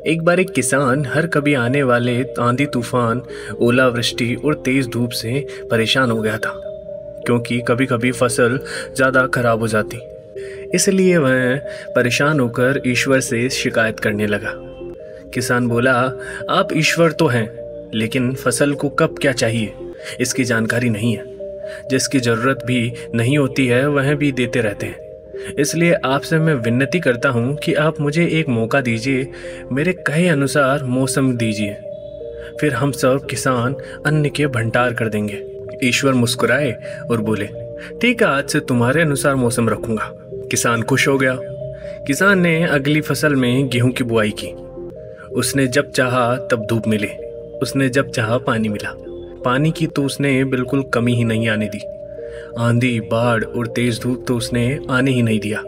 एक बार एक किसान हर कभी आने वाले आंधी तूफान, ओलावृष्टि और तेज धूप से परेशान हो गया था, क्योंकि कभी कभी फसल ज़्यादा खराब हो जाती। इसलिए वह परेशान होकर ईश्वर से शिकायत करने लगा। किसान बोला, आप ईश्वर तो हैं, लेकिन फसल को कब क्या चाहिए इसकी जानकारी नहीं है। जिसकी ज़रूरत भी नहीं होती है वह भी देते रहते हैं। इसलिए आपसे मैं विनती करता हूँ कि आप मुझे एक मौका दीजिए, मेरे कहे अनुसार मौसम दीजिए, फिर हम सब किसान अन्न के भंडार कर देंगे। ईश्वर मुस्कुराए और बोले, ठीक है, आज से तुम्हारे अनुसार मौसम रखूंगा। किसान खुश हो गया। किसान ने अगली फसल में गेहूं की बुआई की। उसने जब चाहा तब धूप मिले, उसने जब चाहा पानी मिला। पानी की तो उसने बिल्कुल कमी ही नहीं आने दी। आंधी, बाढ़ और तेज धूप तो उसने आने ही नहीं दिया।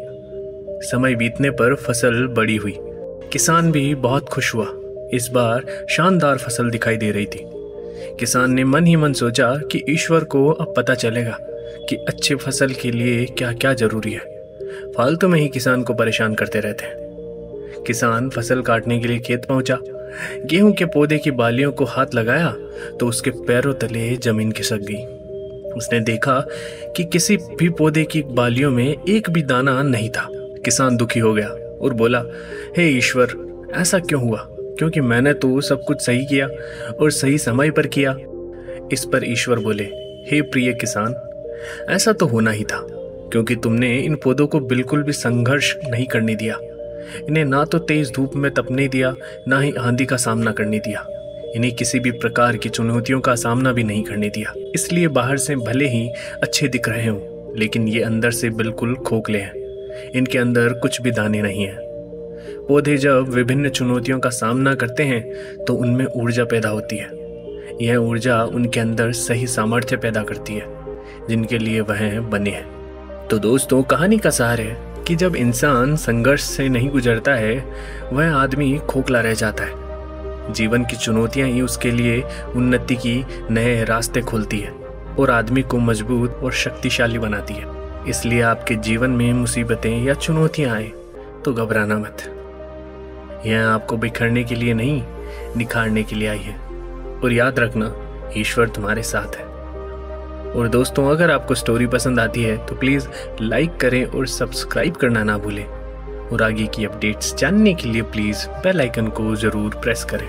समय बीतने पर फसल बड़ी हुई। किसान भी बहुत खुश हुआ। इस बार शानदार फसल दिखाई दे रही थी। किसान ने मन ही मन सोचा कि ईश्वर को अब पता चलेगा कि अच्छी फसल के लिए क्या क्या जरूरी है। फालतू में ही किसान को परेशान करते रहते हैं। किसान फसल काटने के लिए खेत पहुंचा। गेहूं के पौधे की बालियों को हाथ लगाया तो उसके पैरों तले जमीन खिसक गई। उसने देखा कि किसी भी पौधे की बालियों में एक भी दाना नहीं था। किसान दुखी हो गया और बोला, हे ईश्वर, ऐसा क्यों हुआ? क्योंकि मैंने तो सब कुछ सही किया और सही समय पर किया। इस पर ईश्वर बोले, हे प्रिय किसान, ऐसा तो होना ही था, क्योंकि तुमने इन पौधों को बिल्कुल भी संघर्ष नहीं करने दिया। इन्हें ना तो तेज धूप में तपने दिया, ना ही आंधी का सामना करने दिया। इन्हें किसी भी प्रकार की चुनौतियों का सामना भी नहीं करने दिया। इसलिए बाहर से भले ही अच्छे दिख रहे हों, लेकिन ये अंदर से बिल्कुल खोखले हैं। इनके अंदर कुछ भी दाने नहीं हैं। पौधे जब विभिन्न चुनौतियों का सामना करते हैं तो उनमें ऊर्जा पैदा होती है। यह ऊर्जा उनके अंदर सही सामर्थ्य पैदा करती है जिनके लिए वह बने हैं। तो दोस्तों, कहानी का सार है कि जब इंसान संघर्ष से नहीं गुजरता है, वह आदमी खोखला रह जाता है। जीवन की चुनौतियां ही उसके लिए उन्नति की नए रास्ते खोलती है और आदमी को मजबूत और शक्तिशाली बनाती है। इसलिए आपके जीवन में मुसीबतें या चुनौतियां आए तो घबराना मत। यह आपको बिखरने के लिए नहीं, निखारने के लिए आई है। और याद रखना, ईश्वर तुम्हारे साथ है। और दोस्तों, अगर आपको स्टोरी पसंद आती है तो प्लीज़ लाइक करें और सब्सक्राइब करना ना भूलें। और आगे की अपडेट्स जानने के लिए प्लीज़ बेल आइकन को ज़रूर प्रेस करें।